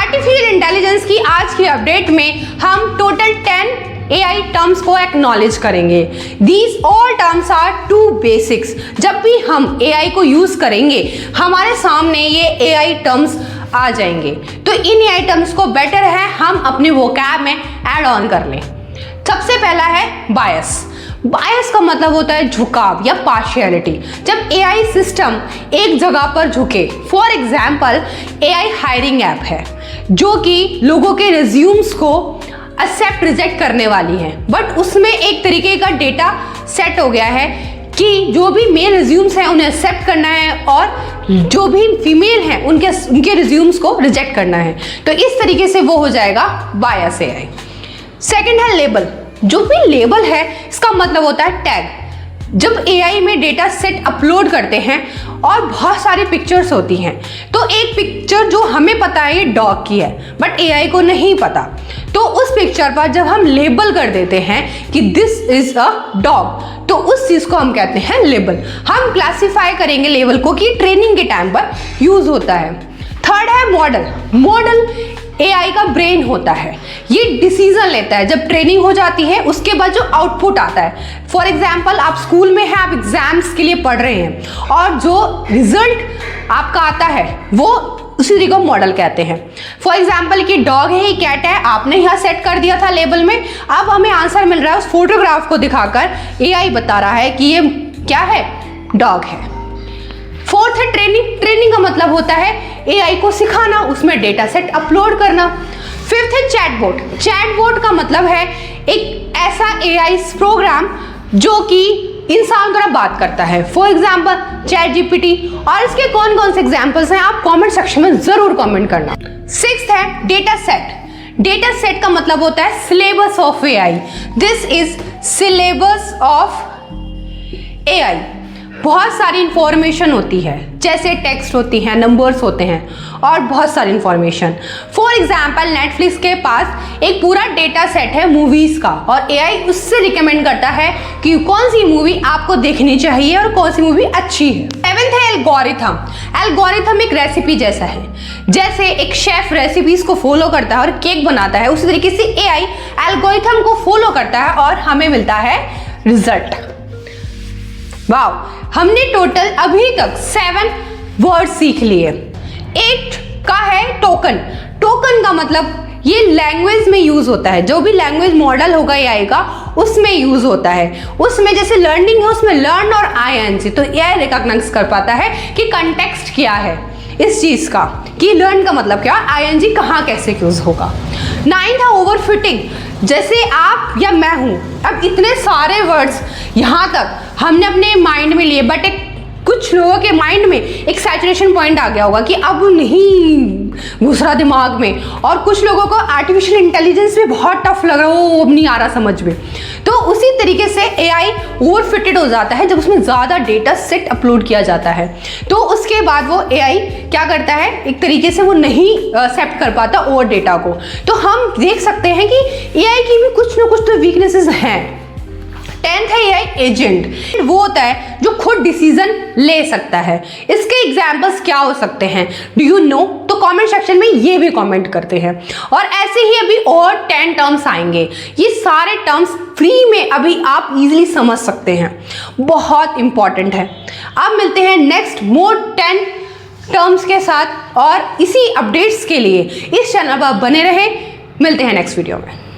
Artificial intelligence की आज की अपडेट में हम टोटल 10 AI टर्म्स को एक्नॉलेज करेंगे। These all terms are to basics. जब भी हम AI को यूज करेंगे हमारे सामने ये AI टर्म्स आ जाएंगे, तो इन AI टर्म्स को बेटर है हम अपने वोकैब में ऐड ऑन कर लें। सबसे पहला है बायस। बायस का मतलब होता है झुकाव या पार्शियलिटी। जब AI सिस्टम एक जगह पर झुके, for example AI hiring app है जो कि लोगों के रिज्यूम्स को एक्सेप्ट रिजेक्ट करने वाली है, बट उसमें एक तरीके का डेटा सेट हो गया है कि जो भी मेल रिज्यूम्स हैं उन्हें एक्सेप्ट करना है और जो भी फीमेल हैं उनके रिज्यूम्स को रिजेक्ट करना है। तो इस तरीके से वो हो जाएगा बायस AI। सेकंड है लेबल। जो भी लेबल है इसका मतलब होता है टैग। जब AI में डेटा सेट अपलोड करते हैं और बहुत सारी पिक्चर्स होती हैं, तो एक पिक्चर जो हमें पता है ये डॉग की है बट AI को नहीं पता, तो उस पिक्चर पर जब हम लेबल कर देते हैं कि दिस इज अ डॉग, तो उस चीज को हम कहते हैं लेबल। हम क्लासिफाई करेंगे लेबल को कि ट्रेनिंग के टाइम पर यूज होता है। थर्ड है मॉडल। मॉडल AI का ब्रेन होता है, ये डिसीजन लेता है। जब ट्रेनिंग हो जाती है उसके बाद जो आउटपुट आता है, फॉर एग्जाम्पल आप स्कूल में हैं, आप एग्जाम्स के लिए पढ़ रहे हैं और जो रिजल्ट आपका आता है वो उसी को मॉडल कहते हैं। फॉर एग्जाम्पल कि डॉग है, ये कैट है, आपने यहाँ सेट कर दिया था लेबल में, अब हमें आंसर मिल रहा है उस फोटोग्राफ को दिखाकर AI बता रहा है कि ये क्या है, डॉग है। फोर्थ है ट्रेनिंग। ट्रेनिंग का मतलब होता है AI को सिखाना, उसमें डेटा सेट अपलोड करना। फिफ्थ है चैटबॉट। चैटबॉट का मतलब है एक ऐसा AI प्रोग्राम जो कि इंसान द्वारा बात करता है, फॉर एग्जाम्पल ChatGPT। और इसके कौन कौन से एग्जाम्पल्स हैं आप कमेंट सेक्शन में जरूर कमेंट करना। सिक्स्थ है डेटा सेट। डेटा सेट का मतलब होता है syllabus of AI। This is syllabus of AI। बहुत सारी इंफॉर्मेशन होती है, जैसे टेक्स्ट होती है, नंबर्स होते हैं और बहुत सारी इंफॉर्मेशन। फॉर एग्जाम्पल नेटफ्लिक्स के पास एक पूरा डेटा सेट है मूवीज़ का और AI उससे रिकमेंड करता है कि कौन सी मूवी आपको देखनी चाहिए और कौन सी मूवी अच्छी है। सेवेंथ है एल्गोरिथम। एल्गोरिथम एक रेसिपी जैसा है, जैसे एक शेफ रेसिपीज को फॉलो करता है और केक बनाता है, उसी तरीके से AI एल्गोरिथम को फॉलो करता है और हमें मिलता है रिजल्ट। वाओ, हमने टोटल अभी तक 7 वर्ड सीख लिए। 8 का है टोकन। टोकन का मतलब ये लैंग्वेज में यूज होता है, जो भी लैंग्वेज मॉडल होगा AI का उसमें यूज होता है। उसमें जैसे लर्निंग है उसमें लर्न और ING, तो AI रिकॉग्नाइज कर पाता है कि कंटेक्स्ट क्या है इस चीज का, कि लर्न का मतलब क्या, ING कहाँ कैसे यूज होगा। 9 था ओवरफिटिंग। जैसे आप या मैं हूं, अब इतने सारे वर्ड्स यहाँ तक हमने अपने माइंड में लिए, बट कुछ लोगों के माइंड में एक सैचुरेशन पॉइंट आ गया होगा कि अब नहीं घुस रहा दिमाग में, और कुछ लोगों को आर्टिफिशियल इंटेलिजेंस भी बहुत टफ लग रहा है, वो अब नहीं आ रहा समझ में। तो उसी तरीके से AI ओवरफिटेड हो जाता है जब उसमें ज़्यादा डेटा सेट अपलोड किया जाता है, तो उसके बाद वो AI क्या करता है, एक तरीके से वो नहीं एक्सेप्ट कर पाता और डेटा को। तो हम देख सकते हैं कि AI की भी कुछ ना कुछ तो वीकनेसेस हैं। 10th है AI एजेंट। वो होता है जो खुद डिसीजन ले सकता है। इसके एग्जाम्पल्स क्या हो सकते हैं, डू यू नो? तो कमेंट सेक्शन में ये भी कमेंट करते हैं। और ऐसे ही अभी और 10 टर्म्स आएंगे। ये सारे टर्म्स फ्री में अभी आप इजीली समझ सकते हैं, बहुत इंपॉर्टेंट है। अब मिलते हैं नेक्स्ट मोर 10 टर्म्स के साथ, और इसी अपडेट्स के लिए इस चैनल पर बने रहे। मिलते हैं नेक्स्ट वीडियो में।